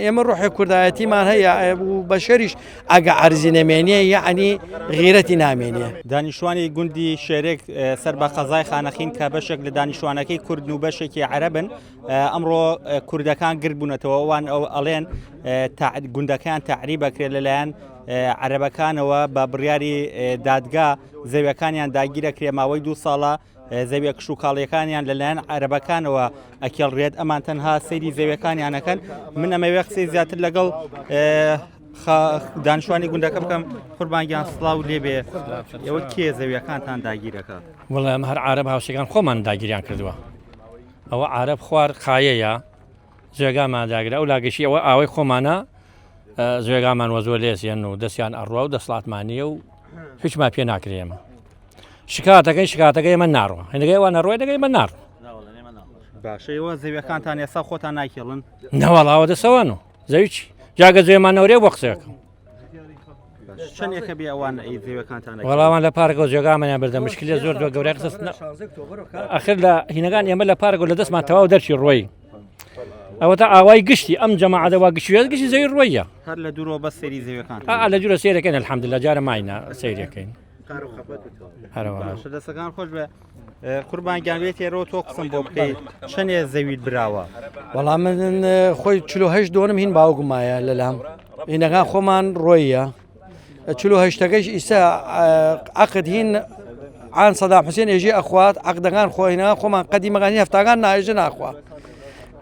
ئێمە ڕۆحی کوردایەتیمان هەیە و بە شەریش ئەگە عەرزی نەمێنیە یعنی غیرەتی نامێنیە. دانیشتوانی گوندی شێرێک سەر بە قەزای خانەخین کە بەشێک لە دانیشتوانەکەی کورد و بەشێکی عەرەبن ئەمڕۆ کوردەکان گرت بوونەتەوە ئەوان ئەڵێن گوندەکان تەعریب بکرێت لەلایەن عەرەبەکانەوە بە بڕیاری دادگا زەویەکانیان داگیرەکرێ ماوەی 2 ساڵە زەویە کش و کاڵیەکانیان لەلایەن عەرەبەکانەوە ئەکێڵڕێت ئەمان تەنها سەیری زەویەکانیانەکەن من ئەمەوێ قسەی زیاتر لەگەڵ دانیشتوانی گوندەکە بکەم قوربانگیان سڵاو لێبێ ئێوە کێ زەویەکانتان داگیرەکە؟ وەڵێ ئەم هەر عەرەب هاوسێکان خۆمان داگیریان کردووە ئەوە عەرەب خوار قایەیە زێگامان داگرە ئەو لاگەشی ئەوە ئاوەی خۆمانە زێگامان وە زۆر لێزیێن و دەستیان ئەڕوا و دەسڵاتمانیە و هیچمان پێ ناکرێمە شکاتەکەی ئێمە ناڕوە هەندێک وان نەڕۆی دەگەی من ناڕ باشەوە زەویەکانتان ئێستا خۆتان ناکێڵن نەوەڵاوە دەسەوەن و زەویچی جاگە زێمانەوەرێ بۆ قسەکەم چەندێکە بێ ئەوان زەویەکانتان وەڵاوان لە پارێکەوە جێگامانیان بردە مشکلێ زۆر دۆ گەورەی قسە ئەخر لە هینەکان ئێمە لە پارێکەوە لە دەستمان تەواو دەرچی ڕۆی ئەوە تا ئاوای گشتی ئەم جەماعەتەوە گشتوێت گشتی زەوی ڕۆیە هەر لە دوورەوە بەس سەیری زەویەکان لە جوورە سەیرەکەین الحەمدولله جارە ماینە سەیرەکەین دەستەکان خۆش بێ قوربانگیان بێت ێرەوە تۆ قسم بۆ بکەیت چەندێ زەویت براوە؟ وەڵام من خۆی 48 دۆنم هین باوگمایە لەلام هینەکان خۆمان ڕۆیە 48ەکەش ئیسا عقد هین عان سەدام حوسێن ێژێ ئەخوات عقدەکان خۆینە خۆمان قەدیمەکانی هەفتاکان ناێژە ناخوا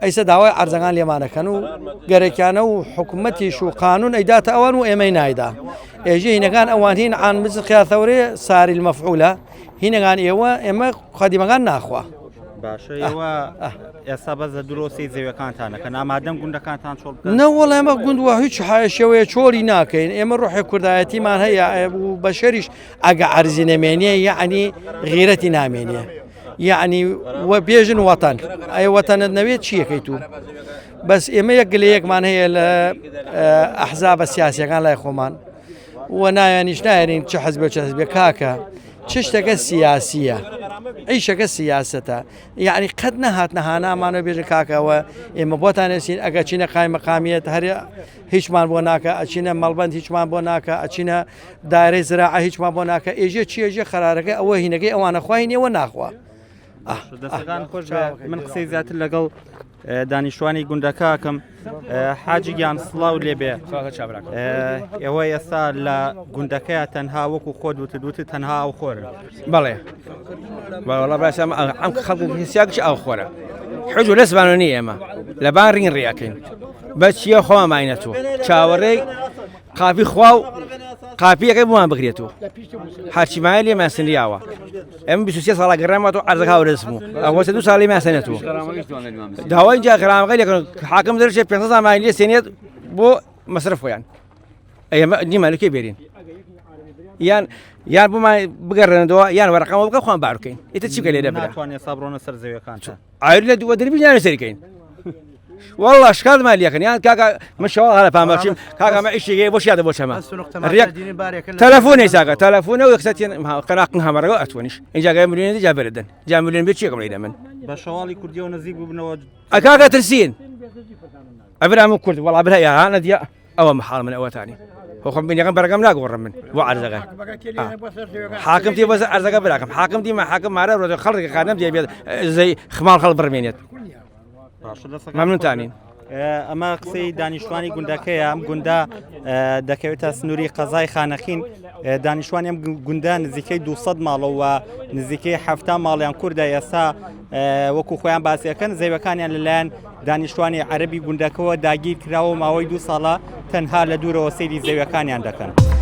ئەیسا داوای عەرزەکان لێمانەکەن و گەرەکیانە و حکوومەتیش و قانون ئەیداتە ئەوان و ئێمەی نایدا ئێژێ هینەکان ئەوان هین عان مزر خیاثەورێ ساری المەفعولە هینەکان ئێمە قەدیمەکان ناخوا. باشەوە ئێستا بەس لە درۆسی زەویەکانتانەکە ئامادەم گوندەکانتان چۆڵ بکەن؟ نەوەڵ ئێمە گوندوە هیچ شێوەیە چۆڵی ناکەین ئێمە ڕۆحی کوردایەتیمان هەیە و بە شەریش ئەگە عەرزی نەمێنیە یعنی غیرەتی نامێنیە یعنی وە بێژن وەتەن ئەی وەتەنت نەوێت چیەکەی تو بەس ئێمە یەک گلەیەکمان هەیە لە ئەحزابە سیاسیەکان لای خۆمان و نایانیش نایێنین چه حەزبێ چه حەزبێ کاکە چ شتێکە سیاسیە عیشەکە سیاسەتە یعنی قەت نەهات نەهانامانەوە بێژن کاکەوە ئێمە بۆتان نووسین ئەگە چینە قای مەقامیەت هەر هیچمان بۆ ناکە ئەچینە مەڵبەند هیچمان بۆ ناکە ئەچینە دایرەی زراعە هیچمان بۆ ناکە ئێژێ چیەژێ خەرارەکە ئەوە هینەکەی ئەوانە خواینەوە ناخوا. دەستەکان خۆش من قسەی زیاتر لەگەڵ دانیشتوانی گوندەکەکەم حاجی گیان سڵاو لێبێ ئێوە ئێستا لە گوندەکەیە تەنها وەکو خۆت وتت تەنها ئەو خۆرە؟ بەڵێ وەڵا باش ئەم خەڵکی سیاکش ئەو خۆرە حجو لەسبانە نیە ئێمە لەبان ڕین ڕیاکەین بە چیە خۆمان ماینەتەوە چاوەڕێی قاپی خوا و قاپیەکەی بۆمان بگرێتەوە هەرچیمایە لێ ماسنیاوە ئەم 23 ساڵە گەڕامەوە عەرزەکە هەورەسم ئەوە 2 ساڵی ماسێنێتەوە داوای اینجا گەرامەکەی لێکن حاکم دەرچێت 500 مای لێ سێنێت بۆ مەسرف خۆیان ئەمە دیمانەکەی بێرین یان بۆمان بگەڕێنەوە یان وەرەقەمە بکە خۆیان بار بکەین ئیتر چی بکە لێ دەبێت ناتوانێت سابڕۆنە سەر زەویەکان ئاوری لە دووە دەربی نانە سەریکەین والله شکال مالیەکەن یان کاکە مشەوە هەڵە پامەشیم کاکە مە ئیشێکی بۆ شیادە بۆ چەمە تەلەفۆنی ساکە تەلەفۆنە و یەکسەتیان قەناقن هەمەڕەوە ئەتوانیش اینجا گای ملیۆنی جا بەردن جا ملیۆن بێت چیەکەم لێ دەمن بە شەواڵی کوردیەوە نزیک ببنەوە ئەکاکە ترسین ئەبرام کورد وەڵا برا یاهانە دیە ئەوە مەحاڵ من ئەوەتانی خۆم بینیەکەم بەرەکەم ناگۆڕم من بۆ عەرزەکە حاکم تی بەس عەرزەکە براکەم حاکم تی حاکم مارە ڕۆژە خەڵکی خانەم دێ بێت زەی خماڵ خەڵ بڕمێنێت مەمنونتانین. ئەمە قسەی دانیشتوانی گوندەکەیە ئەم گوندە دەکەوێتە سنووری قەزای خانەخین دانیشتوانی ئەم گوندە نزیکەی 200 ماڵەوە نزیکەی 7 ماڵیان کووردە ئێستا وەکو خۆیان باسیەکەن زەویەکانیان لەلایەن دانیشتوانی عەرەبی گوندەکەەوە داگیر کراوە ماوەی 2 ساڵە تەنها لە دوورەوە سەیری زەویەکانیان دەکەن.